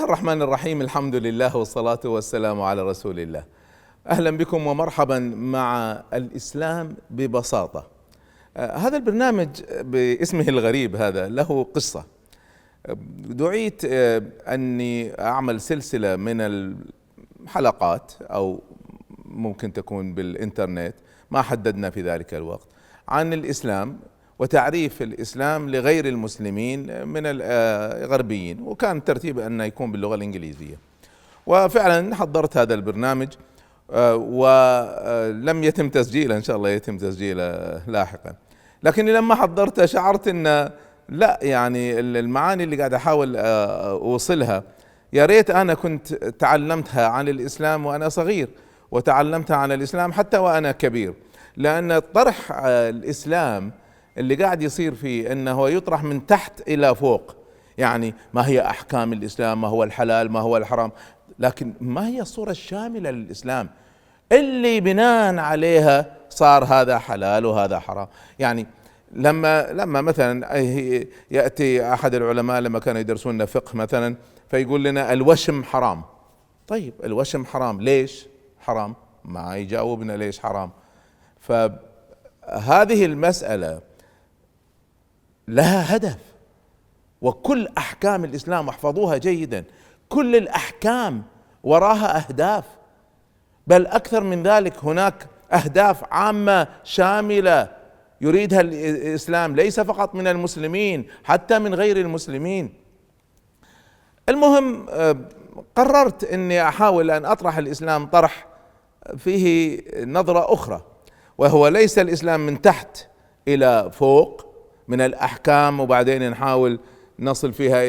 الرحمن الرحيم. الحمد لله والصلاة والسلام على رسول الله. أهلا بكم ومرحبا مع الإسلام ببساطة. هذا البرنامج باسمه الغريب هذا له قصة. دعيت أني أعمل سلسلة من الحلقات أو ممكن تكون بالإنترنت، ما حددنا في ذلك الوقت، عن الإسلام وتعريف الإسلام لغير المسلمين من الغربيين، وكان ترتيب أنه يكون باللغة الإنجليزية. وفعلا حضرت هذا البرنامج ولم يتم تسجيله، إن شاء الله يتم تسجيله لاحقا. لكني لما حضرته شعرت أن لا، يعني المعاني اللي قاعد أحاول أوصلها يا ريت أنا كنت تعلمتها عن الإسلام وأنا صغير، وتعلمتها عن الإسلام حتى وأنا كبير. لأن طرح الإسلام اللي قاعد يصير فيه انه يطرح من تحت الى فوق، يعني ما هي احكام الاسلام، ما هو الحلال، ما هو الحرام، لكن ما هي الصورة الشاملة للاسلام اللي بناء عليها صار هذا حلال وهذا حرام. يعني لما مثلا ياتي احد العلماء لما كانوا يدرسون فقه مثلا فيقول لنا الوشم حرام. طيب الوشم حرام، ليش حرام؟ ما يجاوبنا ليش حرام. فهذه المسألة لها هدف، وكل احكام الاسلام احفظوها جيدا، كل الاحكام وراها اهداف، بل اكثر من ذلك هناك اهداف عامة شاملة يريدها الاسلام، ليس فقط من المسلمين، حتى من غير المسلمين. المهم قررت اني احاول ان اطرح الاسلام طرح فيه نظرة اخرى، وهو ليس الاسلام من تحت الى فوق من الأحكام وبعدين نحاول نصل فيها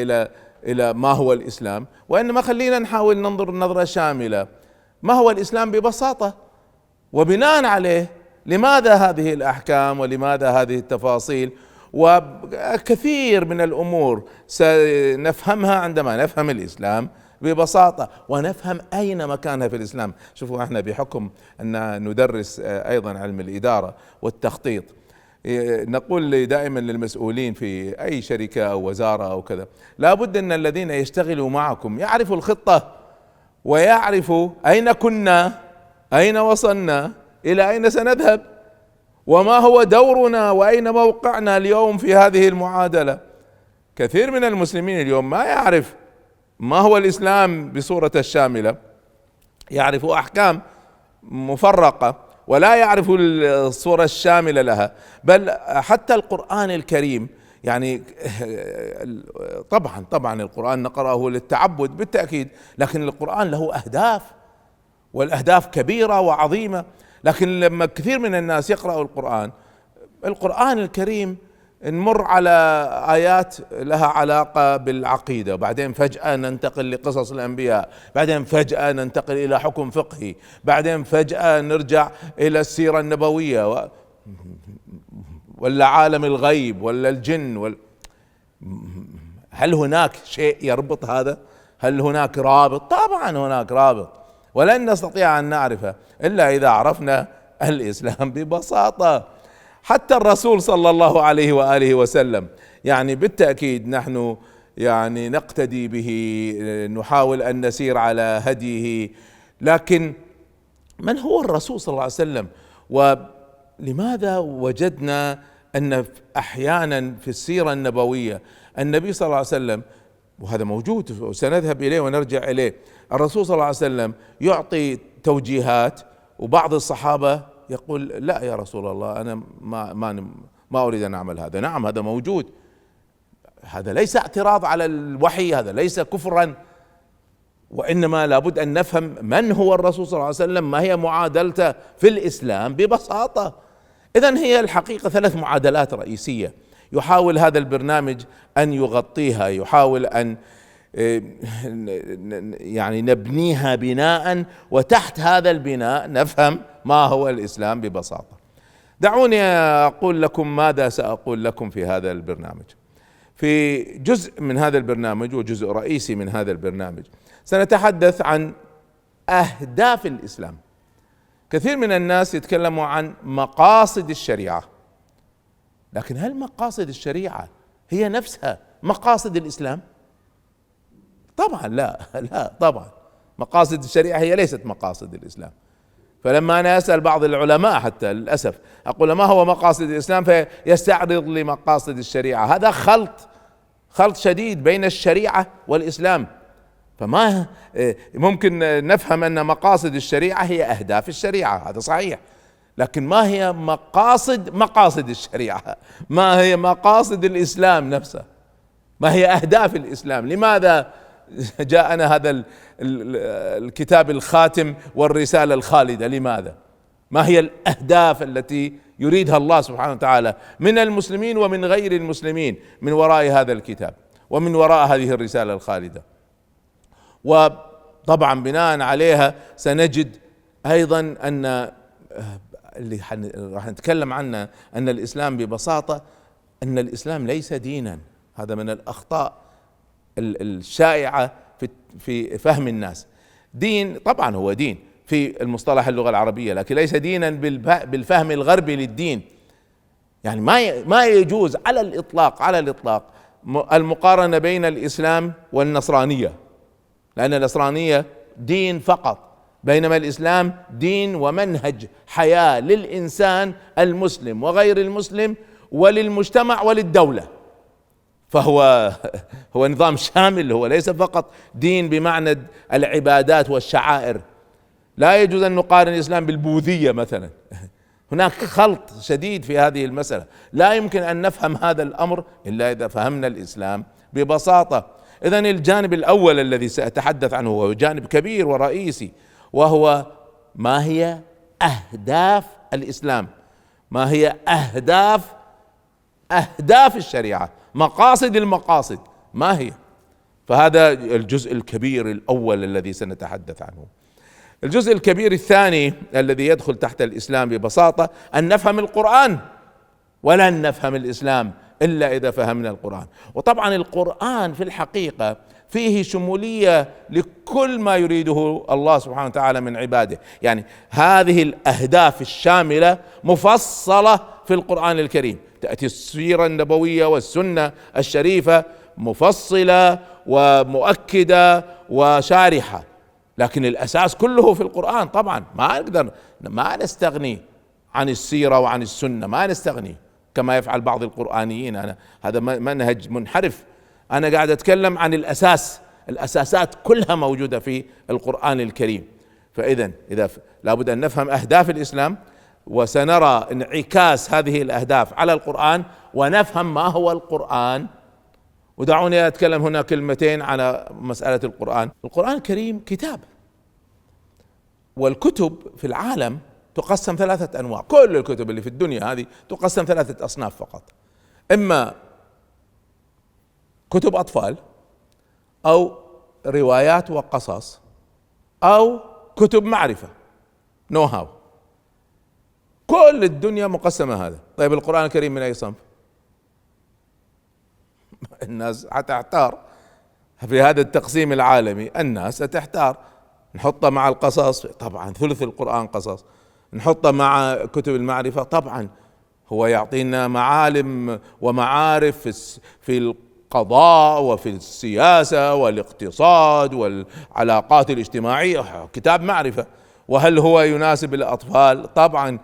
إلى ما هو الإسلام، وإنما خلينا نحاول ننظر نظرة شاملة ما هو الإسلام ببساطة، وبناء عليه لماذا هذه الأحكام ولماذا هذه التفاصيل، وكثير من الأمور سنفهمها عندما نفهم الإسلام ببساطة ونفهم أين مكانها في الإسلام. شوفوا احنا بحكم أن ندرس أيضا علم الإدارة والتخطيط، نقول دائما للمسؤولين في أي شركة أو وزارة أو كذا، لا بد أن الذين يشتغلوا معكم يعرفوا الخطة، ويعرفوا أين كنا، أين وصلنا، إلى أين سنذهب، وما هو دورنا، وأين موقعنا اليوم في هذه المعادلة. كثير من المسلمين اليوم ما يعرف ما هو الإسلام بصورة الشاملة، يعرف أحكام مفرقة ولا يعرف الصورة الشاملة لها. بل حتى القرآن الكريم، يعني طبعا القرآن نقرأه للتعبد بالتأكيد، لكن القرآن له أهداف، والأهداف كبيرة وعظيمة. لكن لما كثير من الناس يقرأوا القرآن الكريم نمر على آيات لها علاقة بالعقيدة، وبعدين فجأة ننتقل لقصص الأنبياء، بعدين فجأة ننتقل إلى حكم فقهي، بعدين فجأة نرجع إلى السيرة النبوية ولا عالم الغيب ولا الجن هل هناك شيء يربط هذا؟ هل هناك رابط؟ طبعا هناك رابط، ولن نستطيع أن نعرفه إلا إذا عرفنا الإسلام ببساطة. حتى الرسول صلى الله عليه وآله وسلم، يعني بالتأكيد نحن يعني نقتدي به، نحاول أن نسير على هديه، لكن من هو الرسول صلى الله عليه وسلم؟ ولماذا وجدنا أن أحيانا في السيرة النبوية النبي صلى الله عليه وسلم، وهذا موجود وسنذهب إليه ونرجع إليه، الرسول صلى الله عليه وسلم يعطي توجيهات، وبعض الصحابة يقول لا يا رسول الله أنا ما أريد أن أعمل هذا. نعم هذا موجود، هذا ليس اعتراض على الوحي، هذا ليس كفرا، وإنما لابد أن نفهم من هو الرسول صلى الله عليه وسلم، ما هي معادلته في الإسلام ببساطة. إذن هي الحقيقة 3 معادلات رئيسية يحاول هذا البرنامج أن يغطيها، يحاول أن يعني نبنيها بناء، وتحت هذا البناء نفهم ما هو الإسلام ببساطة. دعوني أقول لكم ماذا سأقول لكم في هذا البرنامج. في جزء من هذا البرنامج وجزء رئيسي من هذا البرنامج سنتحدث عن أهداف الإسلام. كثير من الناس يتكلموا عن مقاصد الشريعة، لكن هل مقاصد الشريعة هي نفسها مقاصد الإسلام؟ طبعا لا لا طبعا، مقاصد الشريعة هي ليست مقاصد الإسلام. فلما أنا أسأل بعض العلماء حتى للأسف أقول ما هو مقاصد الإسلام فيستعرض لي مقاصد الشريعة، هذا خلط شديد بين الشريعة والإسلام. فما ممكن نفهم أن مقاصد الشريعة هي أهداف الشريعة، هذا صحيح، لكن ما هي مقاصد الشريعة؟ ما هي مقاصد الإسلام نفسه؟ ما هي أهداف الإسلام؟ لماذا جاءنا هذا الكتاب الخاتم والرسالة الخالدة؟ لماذا؟ ما هي الأهداف التي يريدها الله سبحانه وتعالى من المسلمين ومن غير المسلمين من وراء هذا الكتاب ومن وراء هذه الرسالة الخالدة؟ وطبعا بناء عليها سنجد أيضا أن اللي راح نتكلم عنه أن الإسلام ببساطة أن الإسلام ليس دينا. هذا من الأخطاء الشائعة في فهم الناس. دين طبعا هو دين في المصطلح اللغة العربية، لكن ليس دينا بالفهم الغربي للدين. يعني ما يجوز على الإطلاق المقارنة بين الإسلام والنصرانية، لأن النصرانية دين فقط، بينما الإسلام دين ومنهج حياة للإنسان المسلم وغير المسلم وللمجتمع وللدولة. فهو نظام شامل، هو ليس فقط دين بمعنى العبادات والشعائر. لا يجوز أن نقارن الإسلام بالبوذية مثلا، هناك خلط شديد في هذه المسألة. لا يمكن أن نفهم هذا الأمر إلا إذا فهمنا الإسلام ببساطة. إذن الجانب الأول الذي سأتحدث عنه هو جانب كبير ورئيسي، وهو ما هي أهداف الإسلام، ما هي أهداف الشريعة، مقاصد المقاصد ما هي. فهذا الجزء الكبير الأول الذي سنتحدث عنه. الجزء الكبير الثاني الذي يدخل تحت الإسلام ببساطة أن نفهم القرآن، ولن نفهم الإسلام إلا إذا فهمنا القرآن. وطبعا القرآن في الحقيقة فيه شمولية لكل ما يريده الله سبحانه وتعالى من عباده. يعني هذه الأهداف الشاملة مفصلة في القرآن الكريم، تأتي السيرة النبوية والسنة الشريفة مفصلة ومؤكدة وشارحة، لكن الأساس كله في القرآن. طبعا ما نستغني عن السيرة وعن السنة، ما نستغني كما يفعل بعض القرآنيين. هذا منهج منحرف. أنا قاعد أتكلم عن الأساسات كلها موجودة في القرآن الكريم. فإذا لابد أن نفهم أهداف الإسلام، وسنرى انعكاس هذه الأهداف على القرآن، ونفهم ما هو القرآن. ودعوني أتكلم هنا كلمتين على مسألة القرآن. القرآن الكريم كتاب، والكتب في العالم تقسم 3 أنواع. كل الكتب اللي في الدنيا هذه تقسم 3 أصناف فقط: إما كتب أطفال، أو روايات وقصص، أو كتب معرفة نو هاو. كل الدنيا مقسمة هذا. طيب القرآن الكريم من أي صنف؟ الناس حتحتار في هذا التقسيم العالمي، الناس ستحتار. نحطه مع القصص، طبعا ثلث القرآن قصص. نحطه مع كتب المعرفة، طبعا هو يعطينا معالم ومعارف في القضاء وفي السياسة والاقتصاد والعلاقات الاجتماعية، كتاب معرفة. وهل هو يناسب الأطفال؟ طبعا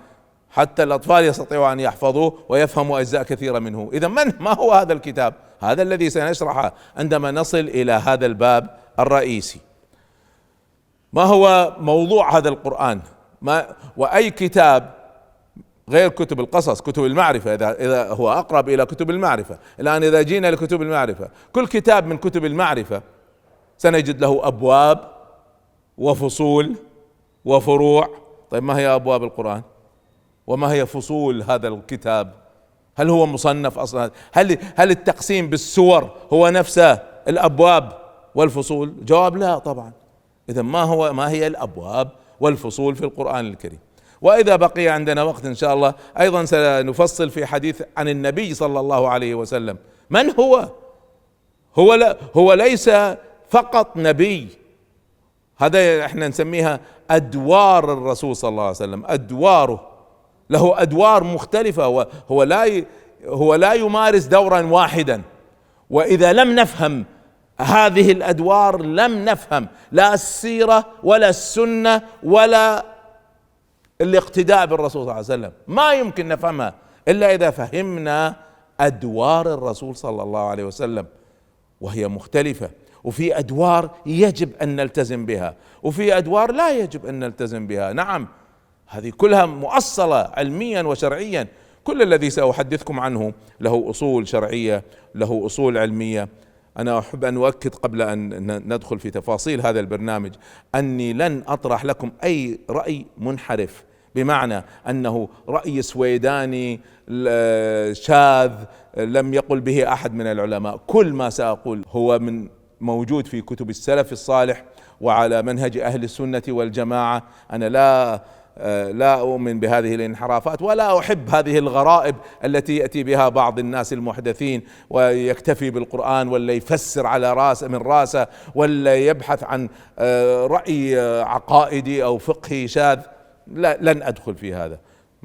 حتى الأطفال يستطيعوا أن يحفظوه ويفهموا أجزاء كثيرة منه. إذا ما هو هذا الكتاب؟ هذا الذي سنشرحه عندما نصل إلى هذا الباب الرئيسي. ما هو موضوع هذا القرآن؟ وأي كتاب غير كتب القصص، كتب المعرفة إذا هو أقرب إلى كتب المعرفة. الآن إذا جينا لكتب المعرفة، كل كتاب من كتب المعرفة سنجد له أبواب وفصول وفروع. طيب ما هي أبواب القرآن؟ وما هي فصول هذا الكتاب؟ هل هو مصنف أصلا؟ هل التقسيم بالسور هو نفسه الأبواب والفصول؟ جواب لا طبعا. إذا ما هي الأبواب والفصول في القرآن الكريم؟ وإذا بقي عندنا وقت إن شاء الله أيضا سنفصل في حديث عن النبي صلى الله عليه وسلم. من هو؟ هو ليس فقط نبي، هذا احنا نسميها أدوار الرسول صلى الله عليه وسلم. أدواره، له أدوار مختلفة، هو لا يمارس دورا واحدا. وإذا لم نفهم هذه الأدوار لم نفهم لا السيرة ولا السنة ولا الاقتداء بالرسول صلى الله عليه وسلم، ما يمكن نفهمها إلا إذا فهمنا أدوار الرسول صلى الله عليه وسلم، وهي مختلفة، وفي أدوار يجب أن نلتزم بها، وفي أدوار لا يجب أن نلتزم بها. نعم، هذه كلها مؤصلة علميا وشرعيا. كل الذي سأحدثكم عنه له أصول شرعية، له أصول علمية. أنا أحب أن أؤكد قبل أن ندخل في تفاصيل هذا البرنامج أني لن أطرح لكم أي رأي منحرف، بمعنى أنه رأي سويداني شاذ لم يقل به أحد من العلماء. كل ما سأقول هو من موجود في كتب السلف الصالح وعلى منهج أهل السنة والجماعة. أنا لا أؤمن بهذه الانحرافات، ولا أحب هذه الغرائب التي يأتي بها بعض الناس المحدثين ويكتفي بالقرآن، ولا يفسر على راسه، ولا يبحث عن رأي عقائدي أو فقهي شاذ. لا، لن أدخل في هذا.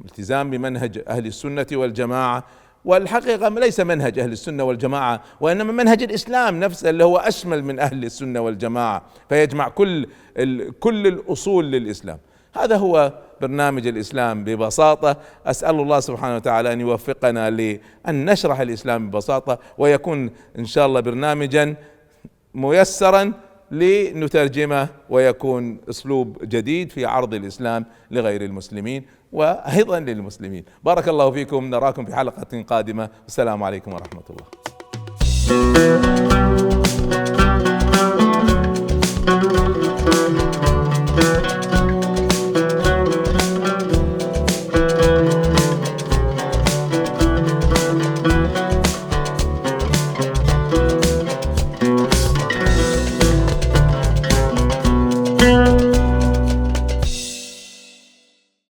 التزام بمنهج أهل السنة والجماعة، والحقيقة ليس منهج أهل السنة والجماعة وإنما منهج الإسلام نفسه اللي هو أشمل من أهل السنة والجماعة، فيجمع كل الأصول للإسلام. هذا هو برنامج الإسلام ببساطة. أسأل الله سبحانه وتعالى أن يوفقنا لأن نشرح الإسلام ببساطة، ويكون إن شاء الله برنامجا ميسرا لنترجمه، ويكون أسلوب جديد في عرض الإسلام لغير المسلمين وأيضا للمسلمين. بارك الله فيكم، نراكم في حلقة قادمة. السلام عليكم ورحمة الله.